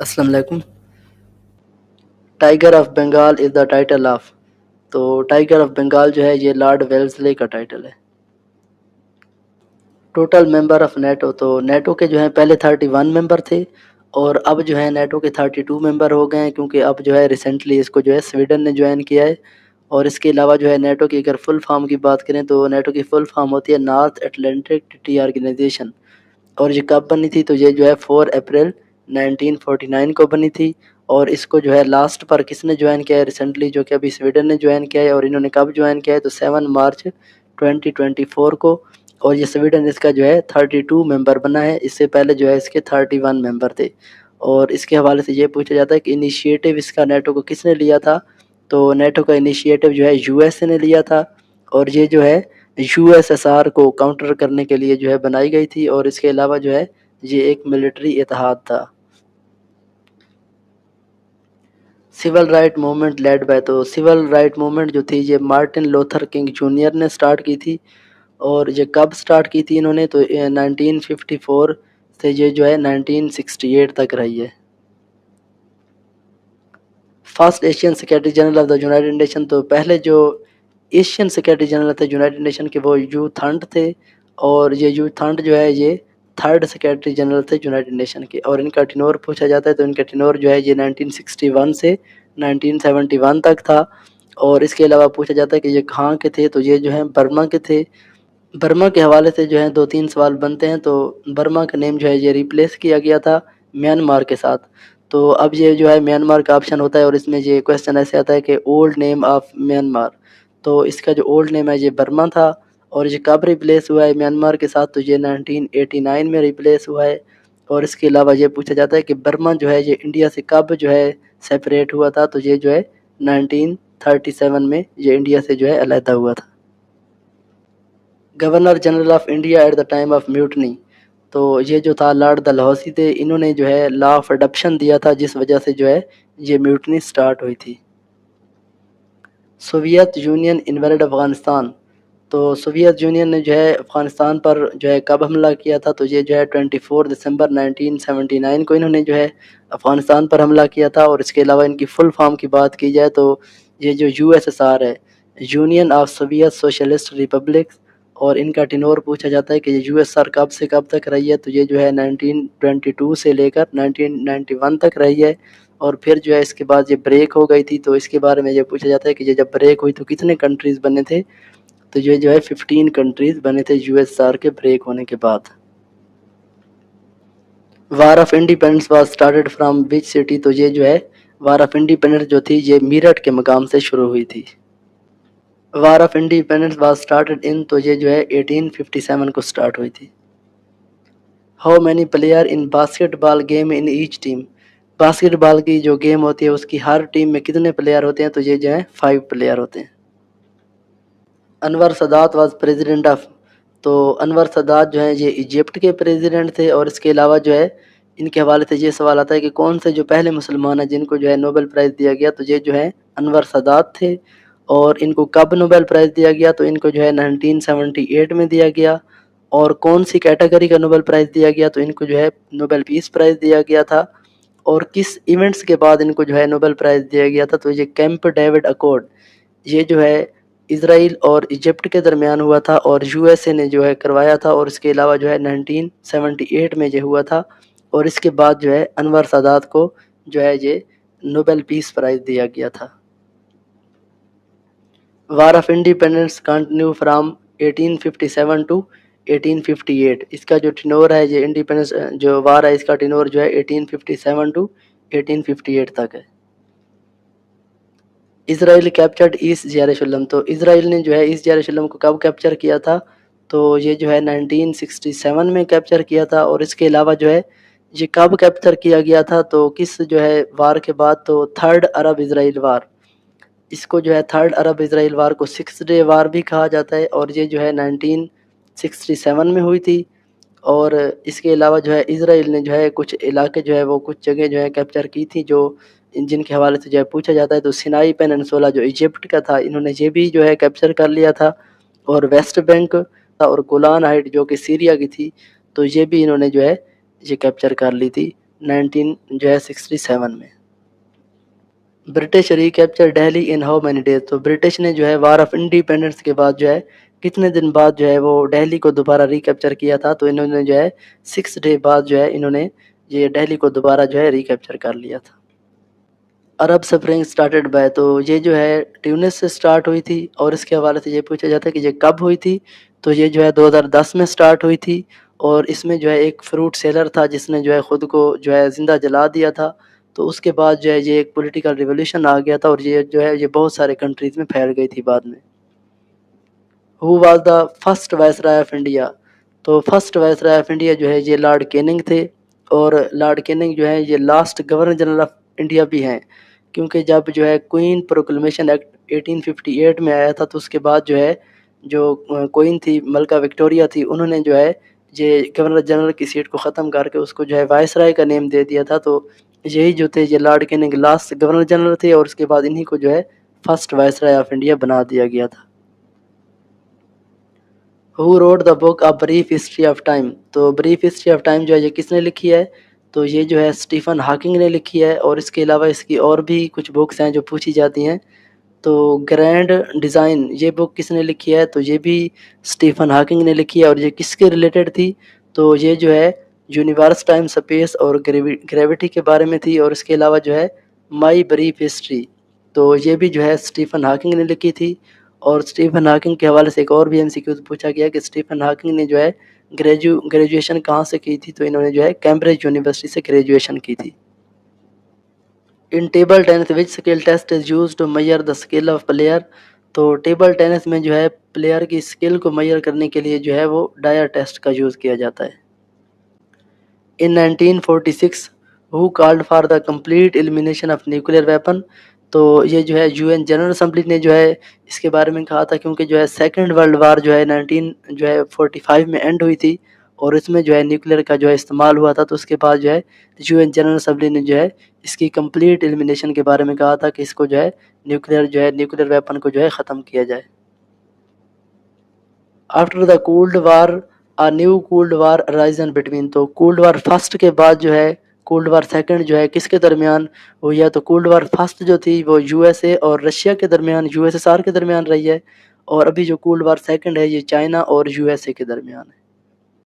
السلام علیکم. Tiger of Bengal is the title of. تو ٹائیگر آف بنگال جو ہے یہ لارڈ ویلزلے کا ٹائٹل ہے. ٹوٹل ممبر آف نیٹو، تو نیٹو کے جو ہیں پہلے 31 ممبر تھے اور اب جو ہے نیٹو کے 32 ممبر ہو گئے ہیں، کیونکہ اب جو ہے ریسنٹلی اس کو جو ہے سویڈن نے جوائن کیا ہے. اور اس کے علاوہ جو ہے نیٹو کی اگر فل فارم کی بات کریں تو نیٹو کی فل فارم ہوتی ہے نارتھ اٹلانٹک ٹریٹی آرگنائزیشن. اور یہ کب بنی تھی؟ تو یہ جو ہے 4 اپریل 1949 کو بنی تھی. اور اس کو جو ہے لاسٹ پر کس نے جوائن کیا ہے ریسنٹلی؟ جو کہ ابھی سویڈن نے جوائن کیا ہے. اور انہوں نے کب جوائن کیا ہے؟ تو 7 مارچ 2024 کو. اور یہ سویڈن اس کا جو ہے 32 ممبر بنا ہے. اس سے پہلے جو ہے اس کے 31 ممبر تھے. اور اس کے حوالے سے یہ پوچھا جاتا ہے کہ انیشیٹو اس کا نیٹو کو کس نے لیا تھا؟ تو نیٹو کا انیشیٹو جو ہے یو ایس اے نے لیا تھا. اور یہ جو ہے یو ایس ایس آر کو کاؤنٹر کرنے کے لیے جو ہے بنائی گئی تھی. اور اس کے علاوہ جو ہے یہ ایک ملٹری اتحاد تھا. Civil right movement led by, تو سول رائٹ موومنٹ جو تھی یہ مارٹن لوتھر کنگ جونیئر نے سٹارٹ کی تھی. اور یہ کب سٹارٹ کی تھی انہوں نے؟ تو 1954 سے یہ جو ہے 1968 تک رہی ہے. First Asian secretary general of the United nation, تو پہلے جو ایشین سیکرٹری جنرل تھے یونائٹڈ نیشن کے وہ یو تھنڈ تھے. اور یہ یو تھنڈ جو ہے یہ تھرڈ سیکرٹری جنرل تھے یونائٹڈ نیشن کے. اور ان کا ٹینور پوچھا جاتا ہے تو ان کا ٹینور جو ہے یہ 1961 سے 1971 تک تھا. اور اس کے علاوہ پوچھا جاتا ہے کہ یہ کہاں کے تھے؟ تو یہ جو ہیں برما کے تھے. برما کے حوالے سے جو ہیں 2-3 سوال بنتے ہیں. تو برما کا نیم جو ہے یہ ریپلیس کیا گیا تھا میانمار کے ساتھ. تو اب یہ جو ہے میانمار کا آپشن ہوتا ہے اور اس میں یہ کویسچن ایسے آتا ہے کہ اولڈ نیم آف میانمار. تو اس کا جو اولڈ نیم ہے یہ برما تھا. اور یہ کب ریپلیس ہوا ہے میانمار کے ساتھ؟ تو یہ 1989 میں ریپلیس ہوا ہے. اور اس کے علاوہ یہ پوچھا جاتا ہے کہ برما جو ہے یہ انڈیا سے کب جو ہے سیپریٹ ہوا تھا؟ تو یہ جو ہے 1937 میں یہ انڈیا سے جو ہے علیحدہ ہوا تھا. Governor general of India at the time of mutiny, تو یہ جو تھا لارڈ ڈلہوسی تھے. انہوں نے جو ہے لا آف اڈپشن دیا تھا جس وجہ سے جو ہے یہ میوٹنی سٹارٹ ہوئی تھی. سوویت یونین انویڈ افغانستان، تو سوویت یونین نے جو ہے افغانستان پر جو ہے کب حملہ کیا تھا؟ تو یہ جو ہے 24 دسمبر 1979 کو انہوں نے جو ہے افغانستان پر حملہ کیا تھا. اور اس کے علاوہ ان کی فل فارم کی بات کی جائے تو یہ جو یو ایس ایس آر ہے union of Soviet socialist republics. اور ان کا ٹینور پوچھا جاتا ہے کہ یہ یو ایس آر کب سے کب تک رہی ہے؟ تو یہ جو ہے 1922 سے لے کر 1991 تک رہی ہے. اور پھر جو ہے اس کے بعد یہ بریک ہو گئی تھی. تو اس کے بارے میں یہ پوچھا جاتا ہے کہ یہ جب بریک ہوئی تو کتنے کنٹریز بنے تھے؟ تو یہ جو ہے 15 کنٹریز بنے تھے یو ایس آر کے بریک ہونے کے بعد. War of independence was started from which city, تو یہ جو ہے وار آف انڈیپینڈنس جو تھی یہ میرٹھ کے مقام سے شروع ہوئی تھی. War of independence was started in, تو یہ جو ہے 1857 کو سٹارٹ ہوئی تھی. How many player in basketball game in each team, basketball کی جو گیم ہوتی ہے اس کی ہر ٹیم میں کتنے پلیئر ہوتے ہیں؟ تو یہ جو ہیں 5 پلیئر ہوتے ہیں. انور سادات واز پریزیڈنٹ آف، تو انور سادات جو ہیں یہ ایجپٹ کے پریزیڈنٹ تھے. اور اس کے علاوہ جو ہے ان کے حوالے سے یہ سوال آتا ہے کہ کون سے جو پہلے مسلمان ہیں جن کو جو ہے نوبل پرائز دیا گیا؟ تو یہ جو ہے انور سادات تھے. اور ان کو کب نوبل پرائز دیا گیا؟ تو ان کو جو ہے 1978 میں دیا گیا. اور کون سی کیٹیگری کا نوبل پرائز دیا گیا؟ تو ان کو جو ہے نوبل پیس پرائز دیا گیا تھا. اور کس ایونٹس کے بعد ان کو جو ہے نوبل پرائز دیا گیا تھا؟ تو یہ کیمپ ڈیوڈ اکارڈ یہ جو ہے اسرائیل اور ایجپٹ کے درمیان ہوا تھا اور یو ایس اے نے جو ہے کروایا تھا. اور اس کے علاوہ جو ہے 1978 میں یہ ہوا تھا. اور اس کے بعد جو ہے انور سادات کو جو ہے یہ نوبل پیس پرائز دیا گیا تھا. War of independence continue from 1857 to 1858، اس کا جو ٹینور ہے یہ انڈیپینڈنس جو وار ہے اس کا ٹینور جو ہے 1857 ٹو 1858 تک ہے. اسرائیل کیپچرڈ ایسٹ یروشلم، تو اسرائیل نے جو ہے ایسٹ یروشلم کو کب کیپچر کیا تھا؟ تو یہ جو ہے 1967 میں کیپچر کیا تھا. اور اس کے علاوہ جو ہے یہ کب کیپچر کیا گیا تھا؟ تو کس جو ہے وار کے بعد؟ تو تھرڈ عرب اسرائیل وار. اس کو جو ہے تھرڈ عرب اسرائیل وار کو 6 ڈے وار بھی کہا جاتا ہے. اور یہ جو ہے 1967 میں ہوئی تھی. اور اس کے علاوہ جو ہے اسرائیل نے جو ہے کچھ علاقے جو ہے وہ کچھ جگہ جو ہے کیپچر کی تھی جو جن کے حوالے سے جو ہے پوچھا جاتا ہے. تو سینائی پیننسولا جو ایجپٹ کا تھا انہوں نے یہ بھی جو ہے کیپچر کر لیا تھا. اور ویسٹ بینک اور گولان ہائٹ جو کہ سیریا کی تھی تو یہ بھی انہوں نے جو ہے یہ کیپچر کر لی تھی. 1967 میں. British recapture Delhi in how many days. تو برٹش نے جو ہے وار آف انڈیپینڈنس کے بعد جو ہے کتنے دن بعد جو ہے وہ دہلی کو دوبارہ ریکیپچر کیا تھا. تو انہوں نے جو ہے 6 ڈے بعد جو ہے انہوں نے یہ دہلی کو دوبارہ جو ہے ریکیپچر کر لیا تھا. عرب سپرنگ سٹارٹڈ بائی. تو یہ جو ہے ٹیونس سے سٹارٹ ہوئی تھی اور اس کے حوالے سے یہ پوچھا جاتا ہے کہ یہ کب ہوئی تھی. تو یہ جو ہے 2010 میں سٹارٹ ہوئی تھی اور اس میں جو ہے ایک فروٹ سیلر تھا جس نے جو ہے خود کو جو ہے زندہ جلا دیا تھا. تو اس کے بعد جو ہے یہ ایک پولیٹیکل ریولیوشن آ گیا تھا اور یہ جو ہے یہ بہت سارے کنٹریز میں پھیل گئی تھی بعد میں. Who was the first viceroy of India. تو فرسٹ وائسرائے آف انڈیا جو ہے یہ لارڈ کیننگ تھے اور لارڈ کیننگ جو ہے یہ last governor general of India بھی ہیں کیونکہ جب جو ہے کوئین پروکلمیشن ایکٹ 1858 میں آیا تھا تو اس کے بعد جو ہے جو کوئین تھی ملکہ وکٹوریہ تھی انہوں نے جو ہے یہ گورنر جنرل کی سیٹ کو ختم کر کے اس کو جو ہے وائسرائے کا نیم دے دیا تھا. تو یہی جو تھے یہ lord caning last governor general تھے اور اس کے بعد انہی کو جو ہے فرسٹ وائسرائے آف انڈیا بنا دیا گیا تھا. Who wrote the book of brief history of time. تو بریف ہسٹری آف ٹائم جو ہے یہ کس نے لکھی ہے. تو یہ جو ہے اسٹیفن ہاکنگ نے لکھی ہے اور اس کے علاوہ اس کی اور بھی کچھ بکس ہیں جو پوچھی جاتی ہیں. تو گرینڈ ڈیزائن یہ بک کس نے لکھی ہے. تو یہ بھی اسٹیفن ہاکنگ نے لکھی ہے اور یہ کس کے ریلیٹڈ تھی. تو یہ جو ہے یونیورس ٹائم اسپیس اور گریویٹی کے بارے میں تھی اور اس کے علاوہ جو ہے مائی بریف ہسٹری. تو یہ بھی جو ہے اسٹیفن ہاکنگ نے لکھی تھی. اور اسٹیفن ہاکنگ کے حوالے سے ایک اور بھی ایم سی کیو پوچھا گیا کہ اسٹیفن ہاکنگ نے جو ہے گریجویشن کہاں سے کی تھی. تو انہوں نے جو ہے کیمبرج یونیورسٹی سے گریجویشن کی تھی. In table tennis which skill test is use to measure the skill of player. تو ٹیبل ٹینس میں جو ہے پلیئر کی اسکل کو میئر کرنے کے لیے جو ہے وہ ڈائر ٹیسٹ کا یوز کیا جاتا ہے. In 1946 who called for the complete elimination of nuclear weapon. تو یہ جو ہے یو این جنرل اسمبلی نے جو ہے اس کے بارے میں کہا تھا کیونکہ جو ہے سیکنڈ ورلڈ وار جو ہے 1945 میں اینڈ ہوئی تھی اور اس میں جو ہے نیوکلیئر کا جو ہے استعمال ہوا تھا. تو اس کے بعد جو ہے یو این جنرل اسمبلی نے جو ہے اس کی کمپلیٹ ایلیمینیشن کے بارے میں کہا تھا کہ اس کو جو ہے نیوکلیئر ویپن کو جو ہے ختم کیا جائے. After the cold war new cold war risen between. تو کولڈ وار فرسٹ کے بعد جو ہے کولڈ وار سیکنڈ جو ہے کس کے درمیان ہوئی ہے. تو کولڈ وار فرسٹ جو تھی وہ یو ایس اے اور رشیا کے درمیان USSR کے درمیان رہی ہے اور ابھی جو کولڈ وار سیکنڈ ہے یہ چائنا اور USA کے درمیان ہے.